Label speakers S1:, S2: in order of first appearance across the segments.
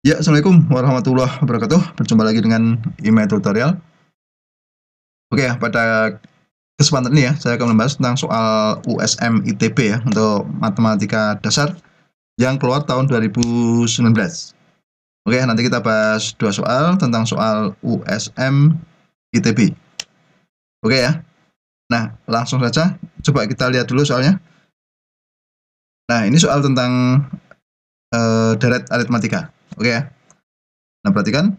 S1: Ya, Assalamualaikum warahmatullahi wabarakatuh. Berjumpa lagi dengan IMEI Tutorial. Oke ya, pada kesempatan ini ya, saya akan membahas tentang soal USM ITB ya, untuk matematika dasar yang keluar tahun 2019. Oke, nanti kita bahas dua soal tentang soal USM ITB. Oke ya, nah langsung saja, coba kita lihat dulu soalnya. Nah, ini soal tentang deret aritmatika. Oke ya, nah perhatikan.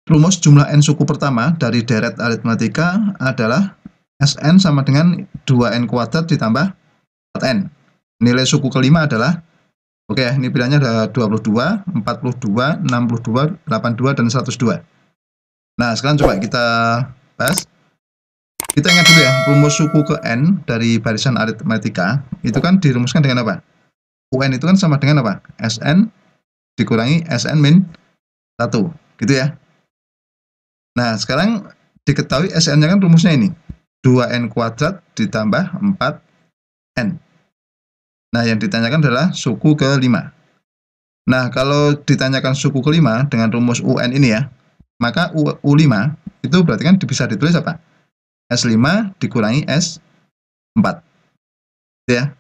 S1: Rumus jumlah n suku pertama dari deret aritmatika adalah Sn sama dengan 2n kuadrat ditambah 4n. Nilai suku kelima adalah, oke ya, ini pilihannya ada 22, 42, 62, 82, dan 102. Nah, sekarang coba kita bahas. Kita ingat dulu ya, rumus suku ke n dari barisan aritmatika, itu kan dirumuskan dengan apa? Un itu kan sama dengan apa? Sn dikurangi Sn min 1, gitu ya. Nah, sekarang diketahui Sn-nya kan rumusnya ini, 2n kuadrat ditambah 4n. Nah, yang ditanyakan adalah suku ke-5. Nah, kalau ditanyakan suku ke-5 dengan rumus UN ini ya, maka U5 itu berarti kan bisa ditulis apa? S5 dikurangi S4. Ya.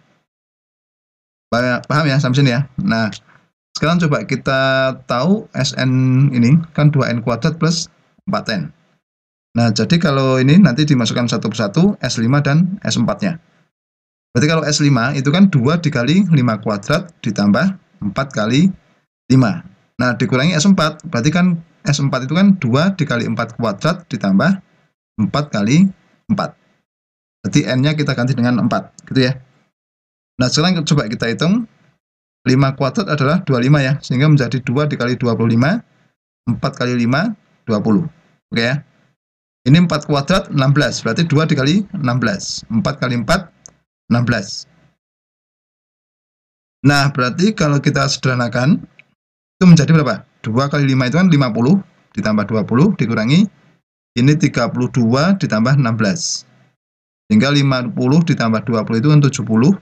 S1: Paham ya sampai sini ya? Nah, sekarang coba kita tahu Sn ini kan 2n kuadrat plus 4n. Nah, jadi kalau ini nanti dimasukkan satu persatu, S5 dan S4-nya. Berarti kalau S5 itu kan 2 dikali 5 kuadrat ditambah 4 kali 5. Nah, dikurangi S4, berarti kan S4 itu kan 2 dikali 4 kuadrat ditambah 4 kali 4. Berarti N-nya kita ganti dengan 4, gitu ya. Nah, sekarang coba kita hitung. 5 kuadrat adalah 25 ya, sehingga menjadi 2 dikali 25, 4 kali 5, 20. Oke ya. Ini 4 kuadrat 16, berarti 2 dikali 16. 4 kali 4, 16. Nah, berarti kalau kita sederhanakan, itu menjadi berapa? 2 kali 5 itu kan 50, ditambah 20, dikurangi, ini 32 ditambah 16. Sehingga 50 ditambah 20 itu kan 70,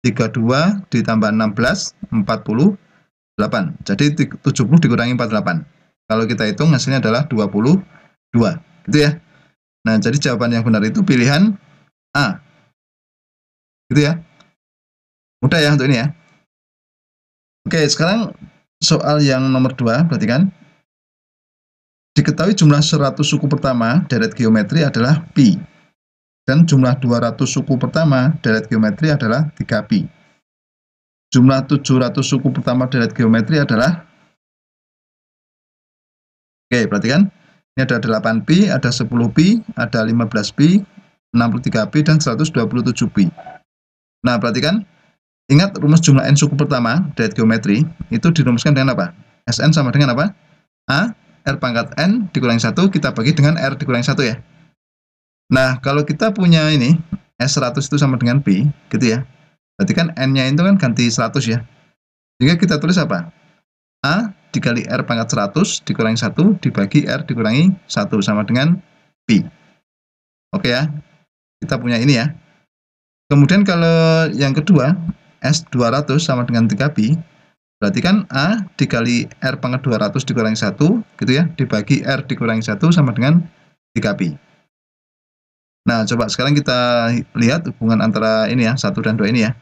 S1: 32 ditambah 16, 48. Jadi 70 dikurangi 48. Kalau kita hitung hasilnya adalah 22. Gitu ya. Nah, jadi jawaban yang benar itu pilihan A. Gitu ya. Mudah ya untuk ini ya. Oke, sekarang soal yang nomor 2, perhatikan. Diketahui jumlah 100 suku pertama deret geometri adalah pi. Dan jumlah 200 suku pertama deret geometri adalah 3pi. Jumlah 700 suku pertama deret geometri adalah, oke, perhatikan. Ini ada 8pi, ada 10pi, ada 15pi, 63pi, dan 127pi. Nah, perhatikan. Ingat rumus jumlah n suku pertama deret geometri itu dirumuskan dengan apa? Sn sama dengan apa? A, R pangkat n dikurangi 1, kita bagi dengan R dikurangi 1 ya. Nah, kalau kita punya ini, S100 itu sama dengan P, gitu ya. Berarti kan N-nya itu kan ganti 100 ya. Jika kita tulis apa? A dikali R pangkat 100 dikurangi 1 dibagi R dikurangi 1 sama dengan P. Oke ya, kita punya ini ya. Kemudian kalau yang kedua, S200 sama dengan 3pi, berarti kan A dikali R pangkat 200 dikurangi 1, gitu ya, dibagi R dikurangi 1 sama dengan 3pi. Nah, coba sekarang kita lihat hubungan antara ini ya, 1 dan 2 ini ya.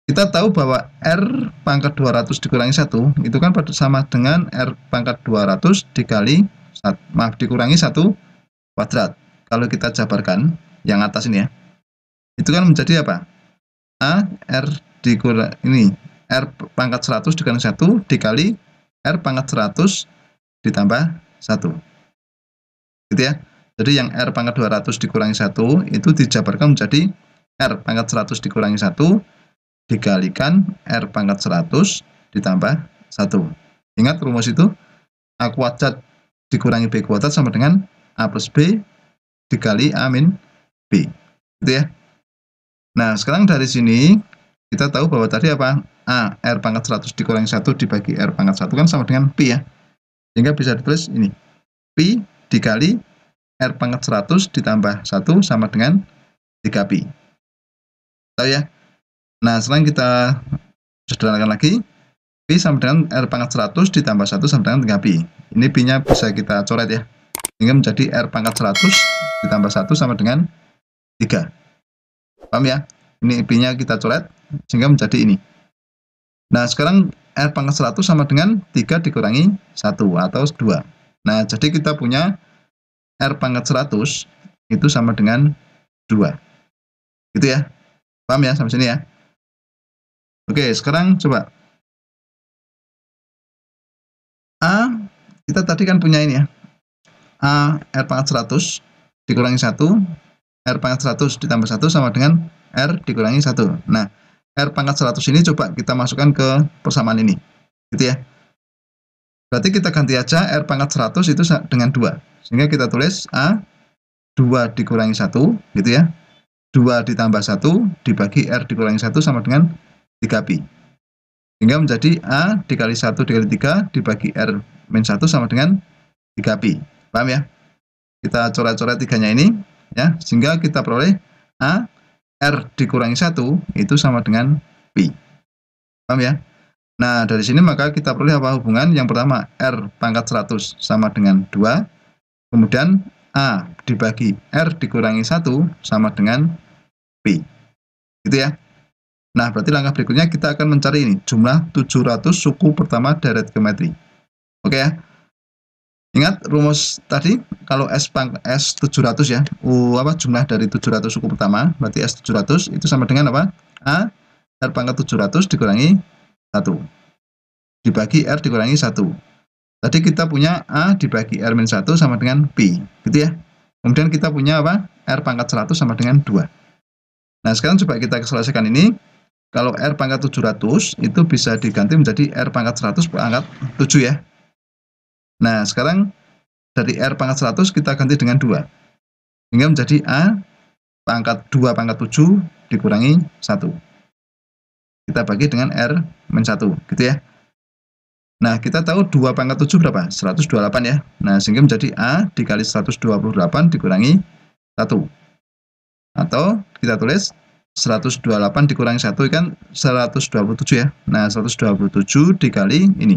S1: Kita tahu bahwa R pangkat 200 dikurangi 1, itu kan sama dengan R pangkat 200 dikurangi 1 kuadrat. Kalau kita jabarkan, yang atas ini ya, itu kan menjadi apa? A, R dikurangi, ini, R pangkat 100 dikurangi 1 dikali R pangkat 100 ditambah 1. Gitu ya. Jadi yang R pangkat 200 dikurangi 1 itu dijabarkan menjadi R pangkat 100 dikurangi 1 dikalikan R pangkat 100 ditambah 1. Ingat rumus itu, A kuadrat dikurangi B kuadrat sama dengan A plus B dikali A min B. Gitu ya. Nah, sekarang dari sini kita tahu bahwa tadi apa? A, R pangkat 100 dikurangi 1 dibagi R pangkat 1 kan sama dengan Pi ya. Sehingga bisa ditulis ini, Pi dikali R pangkat 100 ditambah 1 sama dengan 3pi. Tahu ya? Nah, sekarang kita sederhanakan lagi. Pi sama dengan R pangkat 100 ditambah 1 sama dengan 3Pi. Ini Pi-nya bisa kita coret ya. Sehingga menjadi R pangkat 100 ditambah 1 sama dengan 3. Paham ya? Ini Pi-nya kita coret sehingga menjadi ini. Nah, sekarang R pangkat 100 sama dengan 3 dikurangi 1 atau 2. Nah, jadi kita punya R pangkat 100 itu sama dengan 2. Gitu ya. Paham ya sampai sini ya? Oke, sekarang coba. A, kita tadi kan punya ini ya. A, R pangkat 100 dikurangi 1, R pangkat 100 ditambah 1 sama dengan R dikurangi 1. Nah, R pangkat 100 ini coba kita masukkan ke persamaan ini. Gitu ya. Berarti kita ganti aja R pangkat 100 itu dengan 2. Sehingga kita tulis A, 2 dikurangi 1, gitu ya. 2 ditambah 1 dibagi R dikurangi 1 sama dengan 3Pi. Sehingga menjadi A dikali 1 dikali 3 dibagi R min 1 sama dengan 3Pi. Paham ya? Kita coret-coret 3-nya ini, ya, sehingga kita peroleh A, R dikurangi 1 itu sama dengan Pi. Paham ya? Nah, dari sini maka kita peroleh apa hubungan? Yang pertama, R pangkat 100 sama dengan 2. Kemudian A dibagi R dikurangi 1 sama dengan Pi. Gitu ya. Nah, berarti langkah berikutnya kita akan mencari ini, jumlah 700 suku pertama deret geometri. Oke ya. Ingat rumus tadi, kalau S700 ya, jumlah dari 700 suku pertama, berarti S700 itu sama dengan apa? A, R pangkat 700 dikurangi 1. Dibagi R dikurangi 1. Tadi kita punya A dibagi R min 1 sama dengan Pi, gitu ya. Kemudian kita punya apa? R pangkat 100 sama dengan 2. Nah, sekarang coba kita selesaikan ini. Kalau R pangkat 700 itu bisa diganti menjadi R pangkat 100 pangkat 7 ya. Nah, sekarang dari R pangkat 100 kita ganti dengan 2. Hingga menjadi A pangkat 2 pangkat 7 dikurangi 1. Kita bagi dengan R min 1, gitu ya. Nah, kita tahu 2 pangkat 7 berapa? 128 ya. Nah, sehingga menjadi A dikali 128 dikurangi 1. Atau kita tulis 128 dikurangi 1 kan 127 ya. Nah, 127 dikali ini.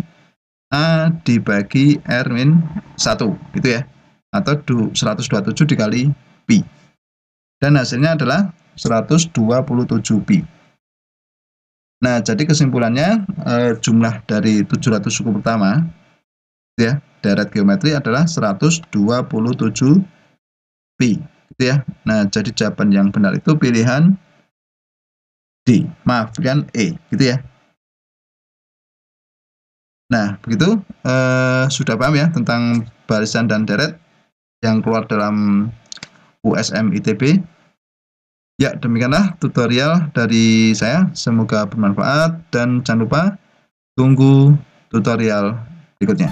S1: A dibagi R min 1, gitu ya. Atau 127 dikali Pi. Dan hasilnya adalah 127 Pi. Nah, jadi kesimpulannya jumlah dari 700 suku pertama ya, deret geometri adalah 127 Pi, gitu ya. Nah, jadi jawaban yang benar itu pilihan D, maaf, pilihan E, gitu ya. Nah, begitu sudah paham ya tentang barisan dan deret yang keluar dalam USM ITB. Ya, demikianlah tutorial dari saya. Semoga bermanfaat dan jangan lupa tunggu tutorial berikutnya.